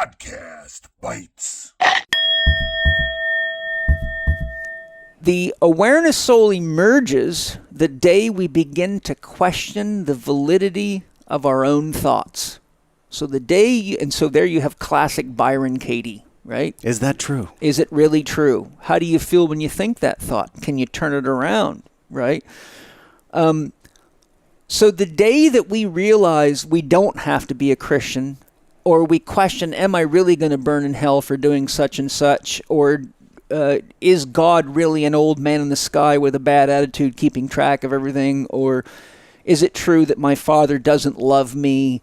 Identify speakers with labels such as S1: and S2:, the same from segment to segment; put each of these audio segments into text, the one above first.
S1: Podcast Bites.
S2: The awareness soul emerges the day we begin to question the validity of our own thoughts. So there you have classic Byron Katie, right?
S3: Is that true?
S2: Is it really true? How do you feel when you think that thought? Can you turn it around, right? So the day that we realize we don't have to be a Christian, or we question, am I really going to burn in hell for doing such and such, or is God really an old man in the sky with a bad attitude keeping track of everything, or is it true that my father doesn't love me?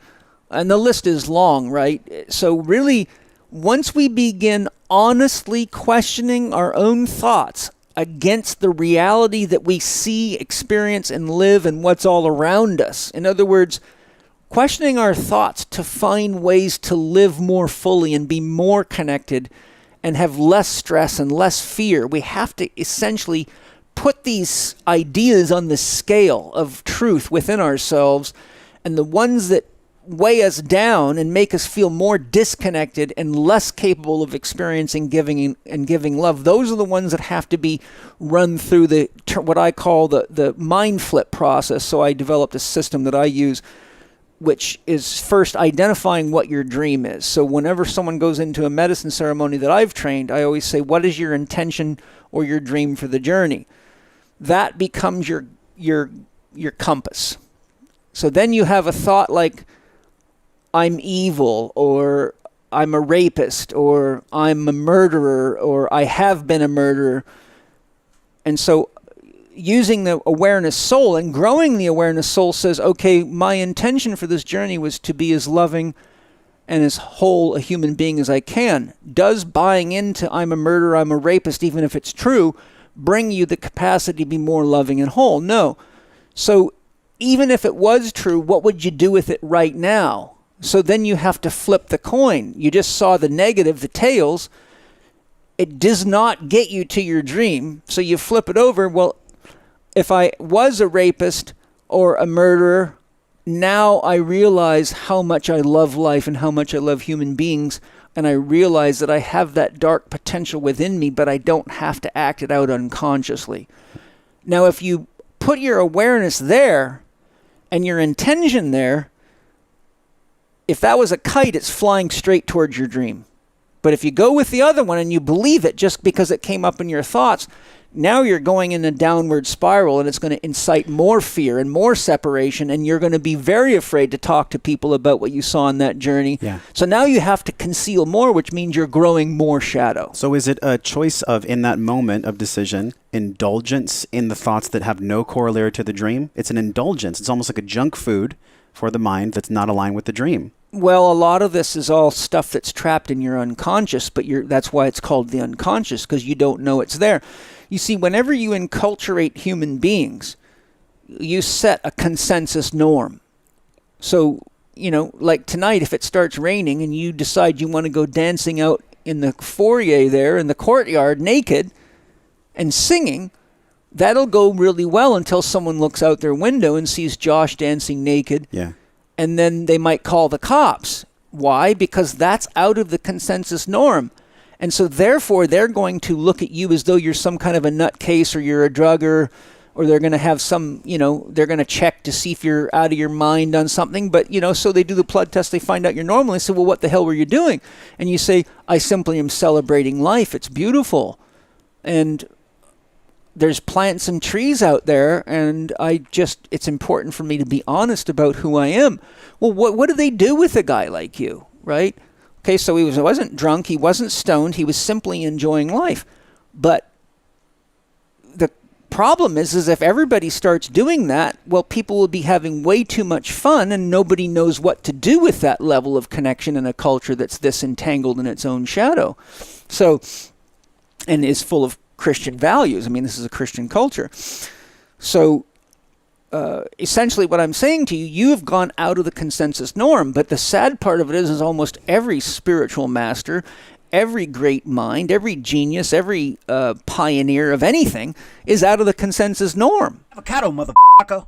S2: And the list is long, right? So really, once we begin honestly questioning our own thoughts against the reality that we see, experience, and live and what's all around us, in other words, questioning our thoughts to find ways to live more fully and be more connected and have less stress and less fear, we have to essentially put these ideas on the scale of truth within ourselves, and the ones that weigh us down and make us feel more disconnected and less capable of experiencing giving and giving love, those are the ones that have to be run through what I call the mind flip process. So I developed a system that I use, which is first identifying what your dream is. So whenever someone goes into a medicine ceremony that I've trained, I always say, what is your intention or your dream for the journey? That becomes your compass. So then you have a thought like, I'm evil, or I'm a rapist, or I'm a murderer, or I have been a murderer. And so using the awareness soul and growing the awareness soul says, okay, my intention for this journey was to be as loving and as whole a human being as I can. Does buying into I'm a murderer, I'm a rapist, even if it's true, bring you the capacity to be more loving and whole? No. So even if it was true, what would you do with it right now? So then you have to flip the coin. You just saw the negative, the tails. It does not get you to your dream. So you flip it over. Well, if I was a rapist or a murderer, now I realize how much I love life and how much I love human beings. And I realize that I have that dark potential within me, but I don't have to act it out unconsciously. Now, if you put your awareness there and your intention there, if that was a kite, it's flying straight towards your dream. But if you go with the other one and you believe it just because it came up in your thoughts, now you're going in a downward spiral, and it's going to incite more fear and more separation, and you're going to be very afraid to talk to people about what you saw on that journey.
S3: Yeah.
S2: So now you have to conceal more, which means you're growing more shadow.
S3: So is it a choice of, in that moment of decision, indulgence in the thoughts that have no corollary to the dream? It's an indulgence. It's almost like a junk food for the mind that's not aligned with the dream.
S2: Well, a lot of this is all stuff that's trapped in your unconscious, but that's why it's called the unconscious, because you don't know it's there. You see, whenever you enculturate human beings, you set a consensus norm. So, like tonight, if it starts raining and you decide you want to go dancing out in the foyer there in the courtyard naked and singing, that'll go really well until someone looks out their window and sees Josh dancing naked.
S3: Yeah.
S2: And then they might call the cops. Why? Because that's out of the consensus norm. And so therefore, they're going to look at you as though you're some kind of a nutcase, or you're a drugger, or they're going to have they're going to check to see if you're out of your mind on something. But, so they do the blood test, they find out you're normal. They say, well, what the hell were you doing? And you say, I simply am celebrating life. It's beautiful. And there's plants and trees out there, and it's important for me to be honest about who I am. Well, what do they do with a guy like you, right? Okay, so he wasn't drunk, he wasn't stoned, he was simply enjoying life. But the problem is if everybody starts doing that, well, people will be having way too much fun, and nobody knows what to do with that level of connection in a culture that's this entangled in its own shadow. So, and is full of Christian values. I mean, this is a Christian culture. So essentially what I'm saying to you, you have gone out of the consensus norm. But the sad part of it is almost every spiritual master, every great mind, every genius, every pioneer of anything is out of the consensus norm.
S1: Avocado, motherfucker.